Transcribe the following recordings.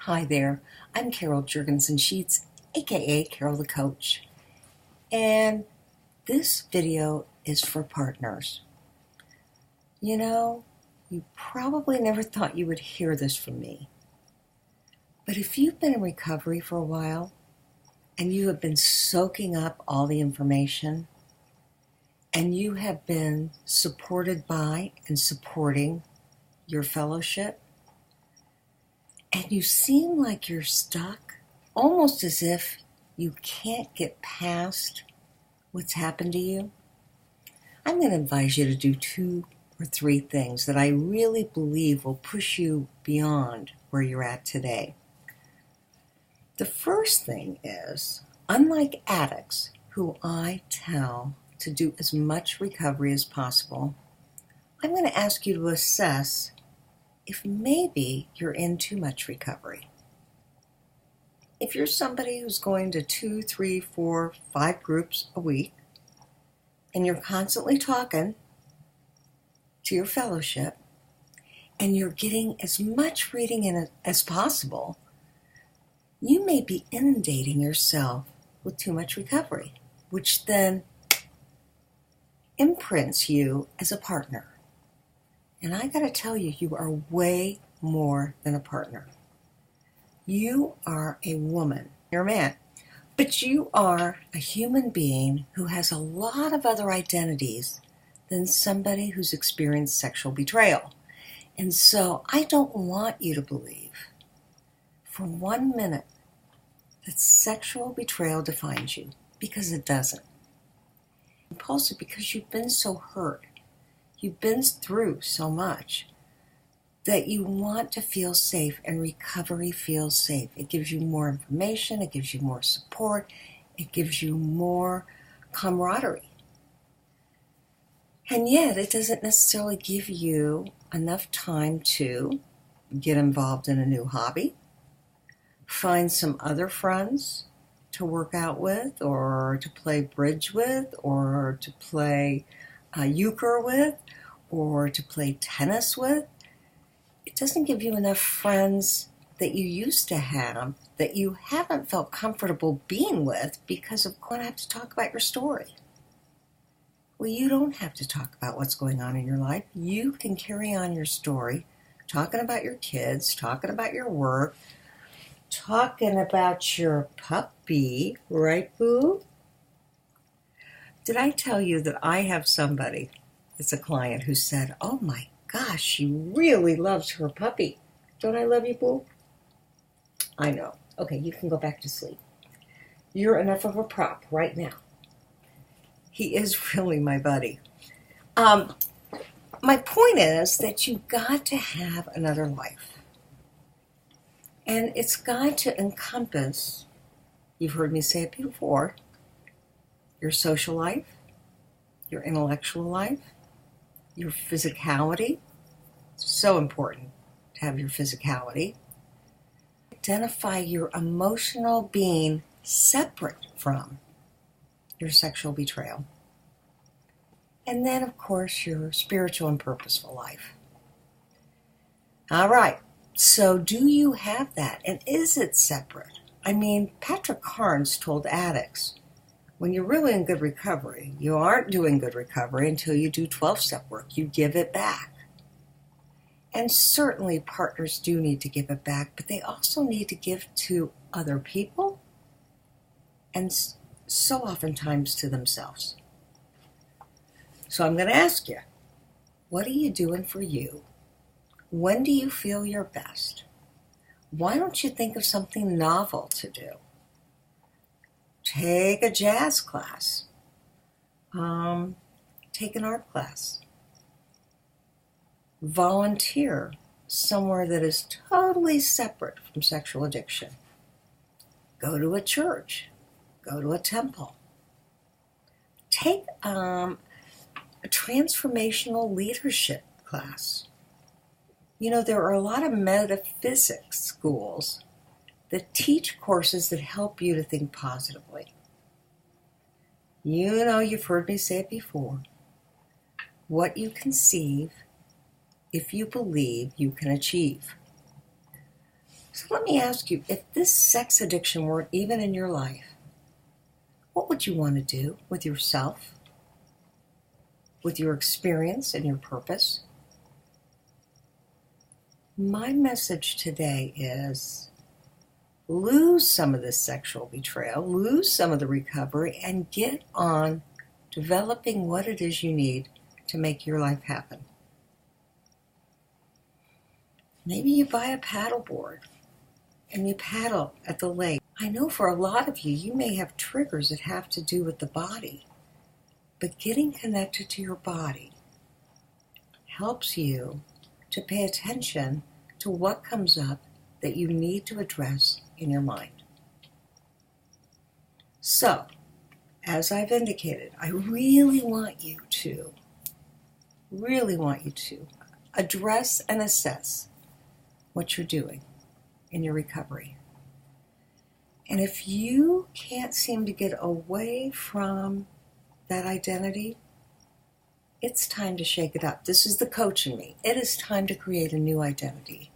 Hi there, I'm Carol Jurgensen-Sheets, aka Carol the Coach, and this video is for partners. You know, you probably never thought you would hear this from me, but if you've been in recovery for a while and you have been soaking up all the information and you have been supported by and supporting your fellowship, and you seem like you're stuck, almost as if you can't get past what's happened to you, I'm going to advise you to do 2 or 3 things that I really believe will push you beyond where you're at today. The first thing is, unlike addicts, who I tell to do as much recovery as possible, I'm going to ask you to assess if maybe you're in too much recovery. If you're somebody who's going to 2, 3, 4, 5 groups a week, and you're constantly talking to your fellowship, and you're getting as much reading in it as possible, you may be inundating yourself with too much recovery, which then imprints you as a partner. And I gotta tell you, you are way more than a partner. You are a woman. You're a man. But you are a human being who has a lot of other identities than somebody who's experienced sexual betrayal. And so I don't want you to believe for 1 minute that sexual betrayal defines you, because it doesn't. Impulsive because you've been so hurt. You've been through so much that you want to feel safe, and recovery feels safe. It gives you more information, it gives you more support, it gives you more camaraderie. And yet it doesn't necessarily give you enough time to get involved in a new hobby, find some other friends to work out with, or to play bridge with, or to play euchre with, or to play tennis with. It doesn't give you enough friends that you used to have that you haven't felt comfortable being with because of going to have to talk about your story. Well, you don't have to talk about what's going on in your life. You can carry on your story, talking about your kids, talking about your work, talking about your puppy, right, boo? Did I tell you that I have somebody, it's a client, who said, oh my gosh, she really loves her puppy. Don't I love you, boo? I know. Okay, you can go back to sleep. You're enough of a prop right now. He is really my buddy. My point is that you've got to have another life. And it's got to encompass, you've heard me say it before, your social life, your intellectual life, your physicality. It's so important to have your physicality. Identify your emotional being separate from your sexual betrayal. And then, of course, your spiritual and purposeful life. All right, so do you have that? And is it separate? I mean, Patrick Carnes told addicts, when you're really in good recovery, you aren't doing good recovery until you do 12-step work. You give it back. And certainly partners do need to give it back, but they also need to give to other people and so oftentimes to themselves. So I'm going to ask you, what are you doing for you? When do you feel your best? Why don't you think of something novel to do? Take a jazz class. Take an art class. Volunteer somewhere that is totally separate from sexual addiction. Go to a church. Go to a temple. Take a transformational leadership class. You know, there are a lot of metaphysics schools that teach courses that help you to think positively. You know, you've heard me say it before. What you conceive, if you believe, you can achieve. So let me ask you, if this sex addiction weren't even in your life, what would you want to do with yourself, with your experience and your purpose? My message today is lose some of this sexual betrayal, lose some of the recovery, and get on developing what it is you need to make your life happen. Maybe you buy a paddleboard and you paddle at the lake. I know for a lot of you, you may have triggers that have to do with the body, but getting connected to your body helps you to pay attention to what comes up that you need to address in your mind. So, as I've indicated, I really want you to address and assess what you're doing in your recovery. And if you can't seem to get away from that identity, it's time to shake it up. This is the coach in me. It is time to create a new identity.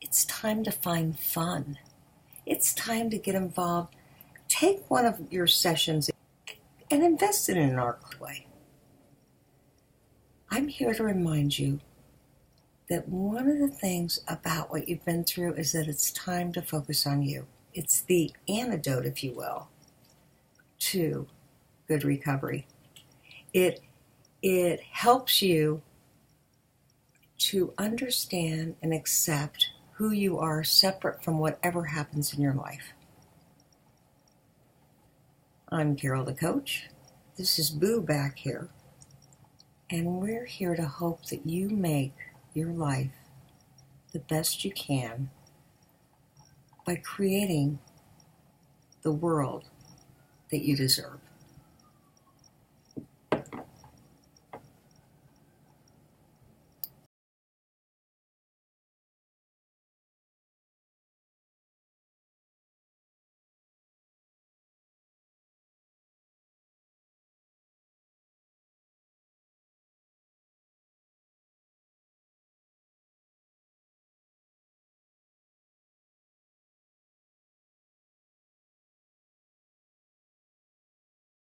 It's time to find fun. It's time to get involved. Take one of your sessions and invest it in an art way. I'm here to remind you that one of the things about what you've been through is that it's time to focus on you. It's the antidote, if you will, to good recovery. It helps you to understand and accept who you are separate from whatever happens in your life. I'm Carol the Coach. This is Boo back here. And we're here to hope that you make your life the best you can by creating the world that you deserve.